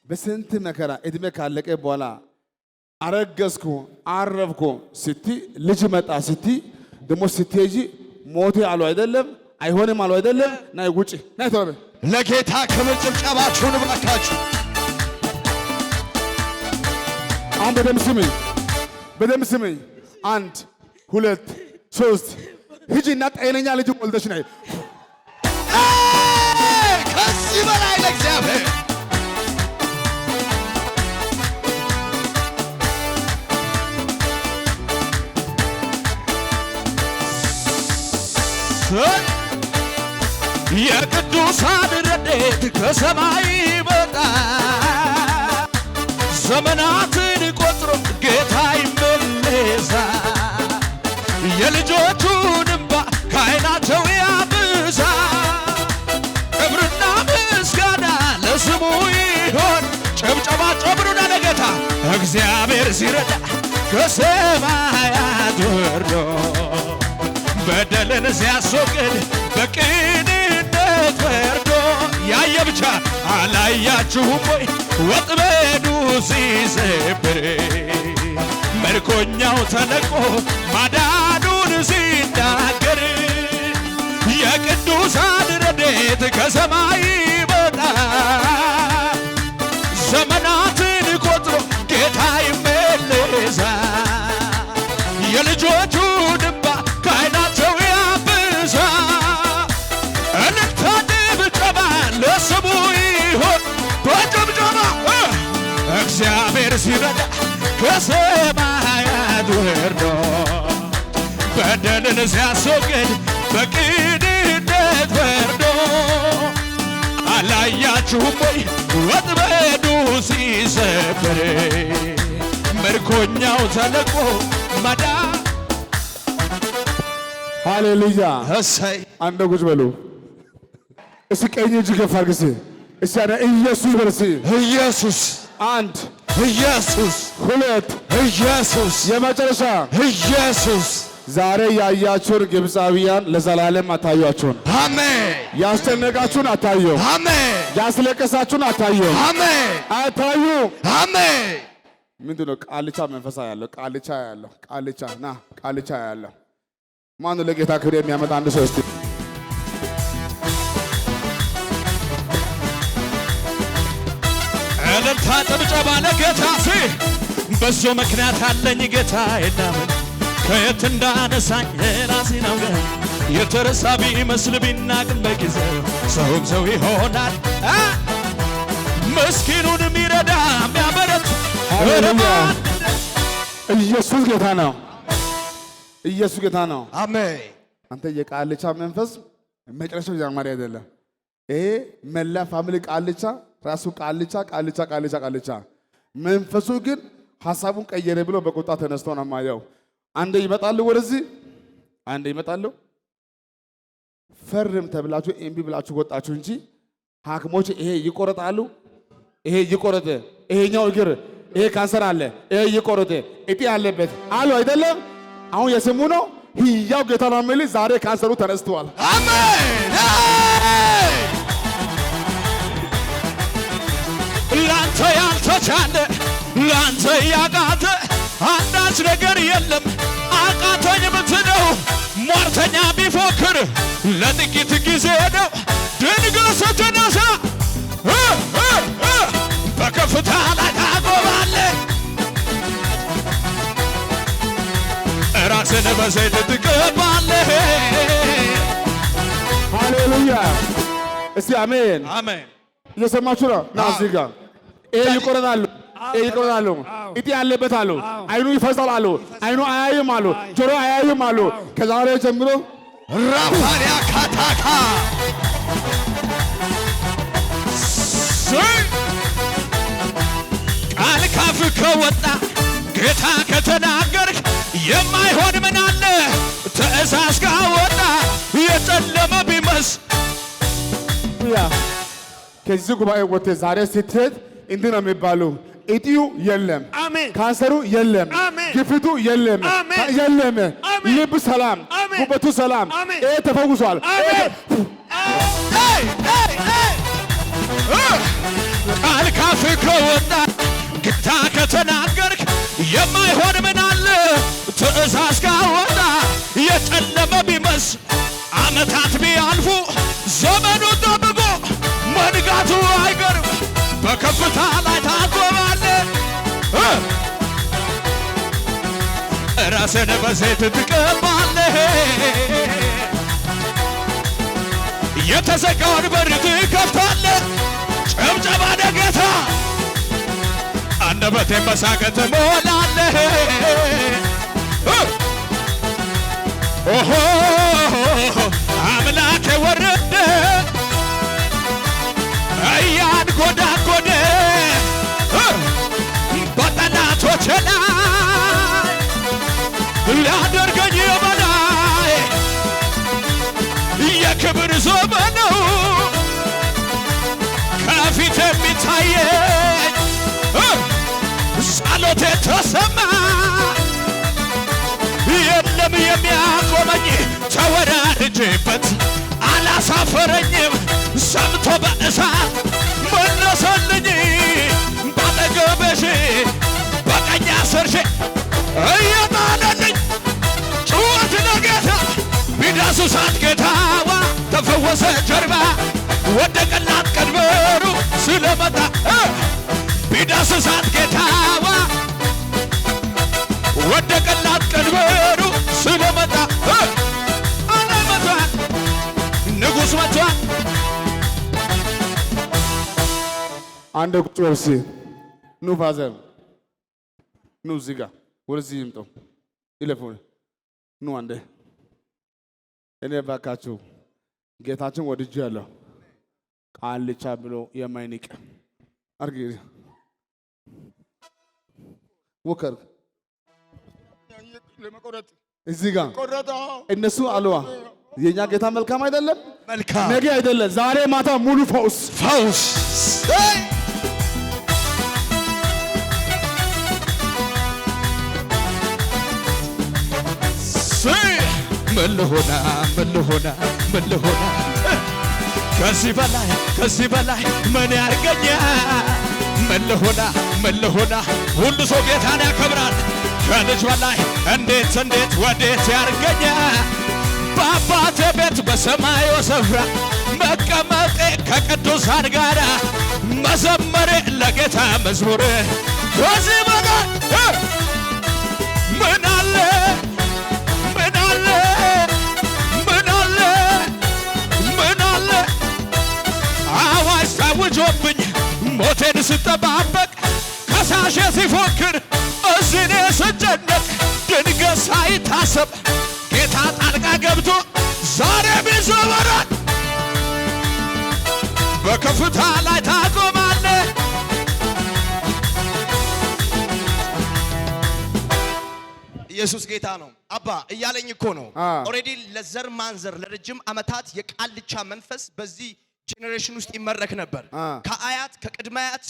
በስንት መከራ እድሜ ካለቀ በኋላ አረገዝኩ አረብኩ ስቲ ልጅ መጣ ስቲ ደሞ ስትሄጂ ሞቴ አሉ አይደለም አይሆንም አሉ አይደለም ናይ ውጪ ናይ ተወበ ለጌታ ክብር ጭብጨባችሁን ባካችሁ። አሁን በደም ስሜ 1 2 3 ሂጂና ጤነኛ ልጅ ወልደሽ ነይ። ከዚህ በላይ ለእግዚአብሔር የቅዱሳን ረድኤት ከሰማይ ይመጣ ዘመናትን ቆጥሮ ጌታ ይመለሳል። የልጆቹን እንባ ከዓይናቸው ያብሳል። ክብርና ምስጋና ለስሙ ይሆን። ጭብጨባ ጨምሩና ለጌታ እግዚአብሔር ሲረዳ ከሰማያት ወርዶ በደልን ሲያስወግድ በቅንነት ፈርዶ ያየ ብቻ አላያችሁም ወይ? ወጥመዱ ሲሰብር ምርኮኛው ተለቆ ማዳኑን ሲናገር የቅዱሳን ረድኤት ከሰማይ ይመጣ ዘመናትን ቆጥሮ ጌታ ይመለሳል። የልጆቹን እንባ ከዓይናቸው ያብሳል። እልልታ ጭብጨባ ለስሙ ይሆን። በጭብጨባ እግዚአብሔር ሲረዳ ከሰማያት ወርዶ በደልን ሲያስወግድ በቅንነት ፈርዶ አላያችሁም ወይ? ወጥመዱ ሲሰበር ምርኮኛው ተለቆ ማዳ ሃሌሉያ እሰይ አንደ ቁጭ በሉ እስኪ ቀኝ እጅ ከፍ አድርግ እስኪ አረ ኢየሱስ በል እስኪ ኢየሱስ 1 ኢየሱስ 2 ኢየሱስ የመጨረሻ ኢየሱስ ዛሬ ያያችሁን ግብፃውያን ለዘላለም አታዩአችሁን። አሜን። ያስጨነቃችሁን አታዩ። አሜን። ያስለቀሳችሁን አታዩ። አሜን። አታዩ። አሜን። ምንድነው? ቃልቻ መንፈሳ ያለው ቃልቻ ያለው ቃልቻ ና ቃልቻ ያለው ማን ለጌታ ክብር የሚያመጣ አንድ ሰው እስቲ እልልታ ጭብጨባ ለጌታ ሲ በሱ ምክንያት አለኝ ጌታ የለምን ከየት እንዳነሳኝ ራሴ ነው ገና የተረሳ ቢመስል ቢናቅም በጊዜው ሰውም ሰው ይሆናል። ምስኪኑን የሚረዳ የሚያበረት ኢየሱስ ጌታ ነው። ኢየሱስ ጌታ ነው። አሜን። አንተ የቃልቻ መንፈስ መጨረሻው ጃማሪ አይደለም። ይሄ መላ ፋሚሊ ቃልቻ ራሱ ቃልቻ ቃልቻ ቃልቻ ቃልቻ መንፈሱ ግን ሐሳቡን ቀየረ ብሎ በቁጣ ተነስቶ ነው ማየው። አንዴ ይመጣሉ ወደዚህ፣ አንዴ ይመጣሉ። ፈርም ተብላችሁ ኤምቢ ብላችሁ ወጣችሁ እንጂ ሐኪሞች ይሄ ይቆረጣሉ፣ ይሄ ይቆረጥ፣ ይሄኛው እግር፣ ይሄ ካንሰር አለ፣ ይሄ ይቆረጥ፣ እጢ አለበት አሉ አይደለም። አሁን የስሙ ነው ሕያው ጌታ ነው የሚል ዛሬ ካንሰሩ ተነስተዋል። አሜን። ላንተ ያልተቻለ ላንተ ያቃተ አንዳች ነገር የለም። አቃተኝ ምትለው ሟርተኛ ቢፎክር ለጥቂት ጊዜ ነው። ድንገት ስትነሳ በከፍታ ላይ ታቆማለህ። ራስን በዘይት ትቀባለህ። ሃሌሉያ እስቲ አሜን አሜን። እየሰማችሁ ነው? ና እዚህ ጋር ይሄ ይቆረጣሉ፣ ይሄ ይቆረጣሉ፣ እጢ ያለበት አሉ፣ አይኑ ይፈሳል አሉ፣ አይኑ አያይም አሉ፣ ጆሮ አያይም አሉ። ከዛሬ ጀምሮ ራፋሪያ ካታካ ቃል ካፍ ከወጣ ጌታ ከተናገርክ የማይሆን ምን አለ? ትእዛዝ ካወጣ የጨለመ ቢመስ ከዚህ ጉባኤ ወጥተህ ዛሬ ስትሄድ እንዲህ ነው የሚባለው። እጢው የለም፣ ካንሰሩ የለም፣ ግፊቱ የለም፣ የለም። ልብ ሰላም፣ ጉበቱ ሰላም፣ ይሄ ተፈውሷል። ቃል ካፍ ካፍ ከወጣ ጌታ ከተናገርክ የማይሆን ምን አለ? ትእዛዝ ካወጣ የጨለመ ቢመስል ዓመታት ቢያልፉ ዘመኑ ጠብቆ መንጋቱ አይቀርም። በከፍታ ላይ ታቆማለህ። ራስን በዘይት ትቀባለህ። የተዘጋውን በር ትከፍታለህ። ጭብጨባ ለጌታ። አንደበቴን በሳቅ ትሞላለህ። ኦሆ አምላኬ ወረደ እያንጎዳጎደ በጠላቶቼ ላይ ሊያደርገኝ በላይ የክብር ዘመን ነው ከፊት የሚታየኝ። ጸሎቴ ተሰማ የለም የሚያቆመኝ። ተወራርጄበት አላሳፈረኝም። ሰምቶ በእሳት መለሰልኝ። ባጠገቤሽ በቀኝ አሰርሼ እየጣለልኝ ጩኸት ለጌታ። ቢዳስሳት ጌታዋ ተፈወሰ ጀርባ ወደቀላት ቀንበሩ ስለመጣ። ቢዳስሳት ጌታዋ ወደቀላት ቀንበሩ ስለመጣ። አላይ መቷል፣ ንጉሥ መቷል። አንድ ቁጭ በል እስኪ። ኑ ፋዘር ኑ እዚህ ጋር ወደዚህ ይምጡ። ይለፉ ኑ አንዴ። እኔ ባካችሁ ጌታችን ወድጄ ያለው ቃልቻ ብሎ የማይንቅ አርግ ወከር እዚህ ጋር እነሱ አለዋ። የኛ ጌታ መልካም አይደለም? መልካም ነገ አይደለም ዛሬ ማታ ሙሉ ፈውስ ፈውስ። ምን ልሆና ከዚህ በላይ ምን ያርገኛ? ምን ልሆና ሁሉ ሰው ጌታን ያከብራል። ከልጅ በላይ እንዴት ወዴት ያርገኛ? በአባቴ ቤት በሰማዩ ስፍራ መቀመጤ ከቅዱሳን ጋር መዘመሬ ለጌታ መዝሙር ከዚህ በላይ ምን አለ? አዋጅ ታውጆብኝ ሞቴን ስጠባበቅ ከሳሼ ሲፎክር እኔ ስጨነቅ ድንገት ሳይታሰብ ጌታ ጣልቃ ገብቶ ዛሬ ቢዘመራል በከፍታ ላይ ታቆማለህ። ኢየሱስ ጌታ ነው። አባ እያለኝ እኮ ነው። ኦሬዲ ለዘር ማንዘር ለረጅም ዓመታት የቃልቻ መንፈስ በዚህ ጄኔሬሽን ውስጥ ይመረክ ነበር። ከአያት ከቅድመ አያት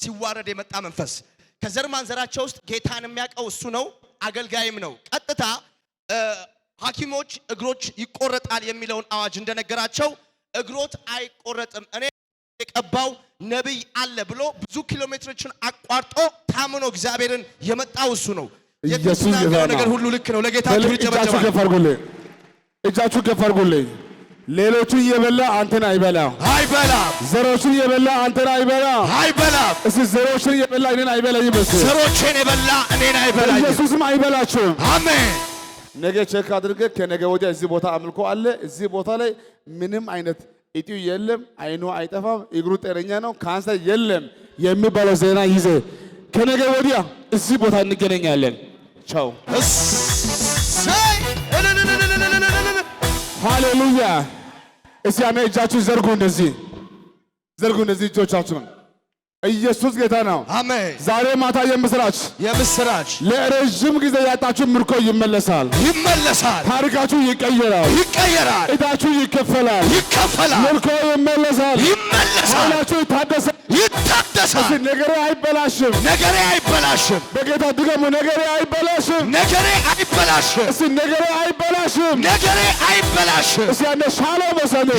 ሲዋረድ የመጣ መንፈስ ከዘር ማንዘራቸው ውስጥ ጌታን የሚያውቀው እሱ ነው፣ አገልጋይም ነው። ቀጥታ ሐኪሞች እግሮች ይቆረጣል የሚለውን አዋጅ እንደነገራቸው እግሮት አይቆረጥም እኔ የቀባው ነብይ አለ ብሎ ብዙ ኪሎ ሜትሮችን አቋርጦ ታምኖ እግዚአብሔርን የመጣው እሱ ነው። ኢየሱስ ጌታ ነገር ሁሉ ልክ ነው። ለጌታ ክብር ይጨበጨባል። እጃችሁ ከፍ አድርጉልኝ። ሌሎቹን እየበላ አንተን አይበላም። ዘሮቹን እየበላ አንተን አይበላም። እስኪ ዘሮችን እየበላ እኔን አይበላኝም። ዘሮችን የበላ እኔን አይበላኝም። ኢየሱስም አይበላችሁም። አሜን። ነገ ቼክ አድርገህ ከነገ ወዲያ እዚህ ቦታ አምልኮ አለ። እዚህ ቦታ ላይ ምንም አይነት እጢው የለም፣ አይኑ አይጠፋም፣ እግሩ ጤነኛ ነው፣ ካንሰር የለም የሚባለው ዜና ይዘ ከነገ ወዲያ እዚህ ቦታ እንገናኛለን። ቻው። ሃሌሉያ። እስቲ አሜ እጃችሁ ዘርጉ፣ እንደዚህ እጆቻችሁን። ኢየሱስ ጌታ ነው። አሜን። ዛሬ ማታ የምስራች ለረጅም ጊዜ ያጣችሁ ምርኮ ይመለሳል። ታሪካችሁ ይቀየራል። ዕዳችሁ ይከፈላል። ምርኮ ይመለሳል። ኃይላችሁ ይታደሳል። እስቲ ነገሬ አይበላሽም። በጌታ ድገሙ። ነገሬ አይበላሽም። እስቲ ነገሬ አይበላሽም። እስቲ አንዴ ሻሎም በሰል